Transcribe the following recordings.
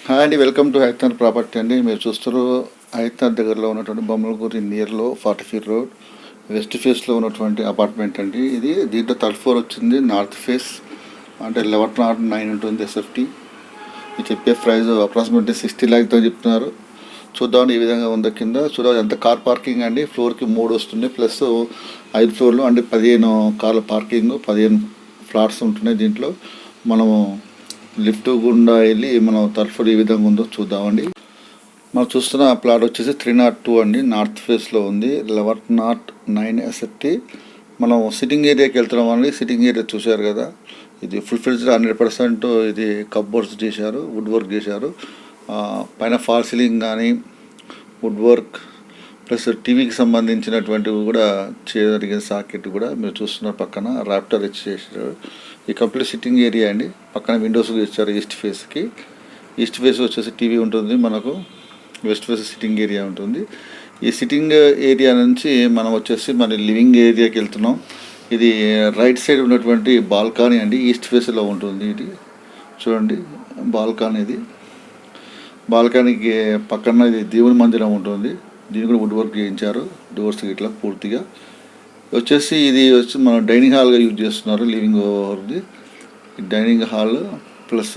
Hi అండి, welcome to హైతనార్ property అండి. మీరు చూస్తారు హైతనార్ దగ్గరలో ఉన్నటువంటి బొమ్మలగురి నియర్లో 40 ఫీట్ రోడ్ వెస్ట్ ఫేస్లో ఉన్నటువంటి అపార్ట్మెంట్ అండి. దీంట్లో థర్డ్ ఫ్లోర్ వచ్చింది, నార్త్ ఫేస్ అంటే 1109 ఉంటుంది ఎస్ఎఫ్టీ. ఇది చెప్పే ప్రైస్ అప్రాక్సిమేట్లీ 60 lakhs చెప్తున్నారు. చూద్దాం ఈ విధంగా ఉందో కింద చూద్దాం. ఎంత కార్ పార్కింగ్ అండి, ఫ్లోర్కి 3 వస్తుంది, ప్లస్ 5 ఫ్లోర్లు అంటే 15 కార్ల పార్కింగ్, 15 ఫ్లాట్స్ ఉంటున్నాయి. దీంట్లో మనము లిఫ్ట్ గుండా వెళ్ళి మనం థర్డ్ ఫ్లోర్ ఏ విధంగా ఉందో చూద్దామండి. మనం చూస్తున్న ప్లాట్ వచ్చేసి 302 అండి, నార్త్ ఫేస్లో ఉంది, 1109 ఎస్ఎఫ్టీ. మనం సిట్టింగ్ ఏరియాకి వెళ్తున్నాం అండి. సిట్టింగ్ ఏరియా చూశారు కదా, ఇది ఫుల్ ఫ్లెడ్జ్డ్ 100% ఇది కప్బోర్డ్స్ చేశారు, వుడ్ వర్క్ చేశారు. పైన ఫాల్ సీలింగ్ కానీ వుడ్ వర్క్ ప్లస్ టీవీకి సంబంధించినటువంటివి కూడా చేయగలిగిన సాకెట్ కూడా మీరు చూస్తున్నారు. పక్కన రాప్టర్ ఇచ్చేసారు. ఈ కంప్లీట్ సిట్టింగ్ ఏరియా అండి. పక్కన విండోస్ ఇచ్చారు ఈస్ట్ ఫేస్కి. ఈస్ట్ ఫేస్ వచ్చేసి టీవీ ఉంటుంది మనకు, వెస్ట్ ఫేస్ సిట్టింగ్ ఏరియా ఉంటుంది. ఈ సిట్టింగ్ ఏరియా నుంచి మనం వచ్చేసి మన లివింగ్ ఏరియాకి వెళ్తున్నాం. ఇది రైట్ సైడ్ ఉన్నటువంటి బాల్కనీ అండి, ఈస్ట్ ఫేస్లో ఉంటుంది. ఇది చూడండి బాల్కనీ. ఇది బాల్కనీకి పక్కన ఇది దేవుని మందిరం ఉంటుంది. దీన్ని కూడా వుడ్ వర్క్ చేయించారు, డోర్స్ ఇట్లా పూర్తిగా వచ్చేసి. ఇది వచ్చి మనం డైనింగ్ హాల్గా యూజ్ చేస్తున్నారు, లివింగ్ ఓవర్ది డైనింగ్ హాల్. ప్లస్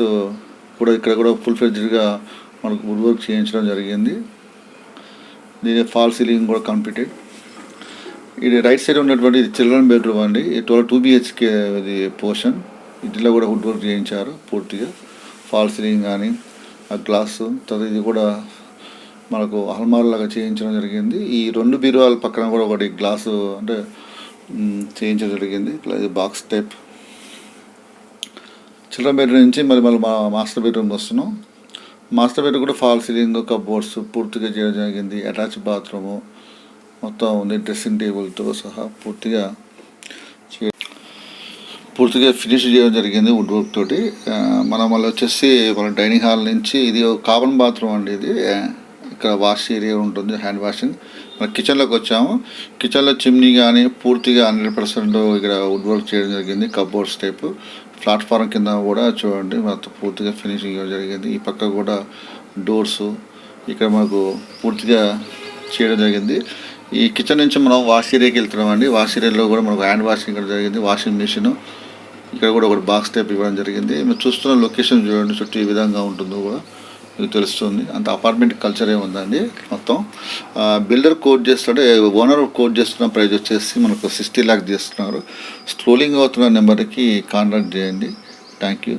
కూడా ఇక్కడ కూడా ఫుల్ ఫ్లెడ్జ్డ్గా మనకు వుడ్ వర్క్ చేయించడం జరిగింది. దీని ఫాల్ సీలింగ్ కూడా కంప్లీటెడ్. ఇది రైట్ సైడ్ ఉన్నటువంటి ఇది చిల్డ్రన్ బెడ్రూమ్ అండి. 2 BHK ఇది పోర్షన్. ఇంటిలో కూడా వుడ్ వర్క్ చేయించారు పూర్తిగా, ఫాల్ సీలింగ్ కానీ ఆ గ్లాసు. తర్వాత ఇది కూడా మనకు అల్మార్ లాగా చేయించడం జరిగింది. ఈ 2 బీరువాల పక్కన కూడా ఒకటి గ్లాసు అంటే చేయించడం జరిగింది. ఇట్లా ఇది బాక్స్ టైప్. చిల్డ్రన్ బెడ్రూమ్ నుంచి మళ్ళీ మాస్టర్ బెడ్రూమ్ వస్తున్నాం. మాస్టర్ బెడ్రూమ్ కూడా ఫాల్ సీలింగ్, కప్బోర్డ్స్ పూర్తిగా చేయడం జరిగింది. అటాచ్ బాత్రూము మొత్తం ఉంది, డ్రెస్సింగ్ టేబుల్తో సహా పూర్తిగా ఫినిష్ చేయడం జరిగింది వుడ్ వర్క్ తోటి. మనం మళ్ళీ వచ్చేసి మన డైనింగ్ హాల్ నుంచి ఇది కామన్ బాత్రూమ్ అండి. ఇది ఇక్కడ వాష్ ఏరియా ఉంటుంది, హ్యాండ్ వాషింగ్. మన కిచెన్లోకి వచ్చాము. కిచెన్లో చిమ్నీ కానీ పూర్తిగా 100% ఇక్కడ వుడ్ వర్క్ చేయడం జరిగింది, కప్బోర్డ్స్ టైపు. ప్లాట్ఫారం కింద కూడా చూడండి మొత్తం పూర్తిగా ఫినిషింగ్ ఇవ్వడం జరిగింది. ఈ పక్క కూడా డోర్సు ఇక్కడ మనకు పూర్తిగా చేయడం జరిగింది. ఈ కిచెన్ నుంచి మనం వాష్ ఏరియాకి వెళ్తున్నాం అండి. వాష్ ఏరియాలో కూడా మనకు హ్యాండ్ వాషింగ్ ఇక్కడ జరిగింది, వాషింగ్ మిషన్. ఇక్కడ కూడా ఒకటి బాక్స్ టైప్ ఇవ్వడం జరిగింది. మీరు చూస్తున్న లొకేషన్ చూడండి, చుట్టూ ఈ విధంగా ఉంటుందో కూడా మీకు తెలుస్తుంది. అంత అపార్ట్మెంట్ కల్చరే ఉందండి మొత్తం. బిల్డర్ కోట్ చేస్తుంటే ఓనర్ కోట్ చేస్తున్న ప్రైస్ వచ్చేసి మనకు 60 lakhs చేస్తున్నారు. స్క్రోలింగ్ అవుతున్న నెంబర్కి కాంటాక్ట్ చేయండి. Thank you.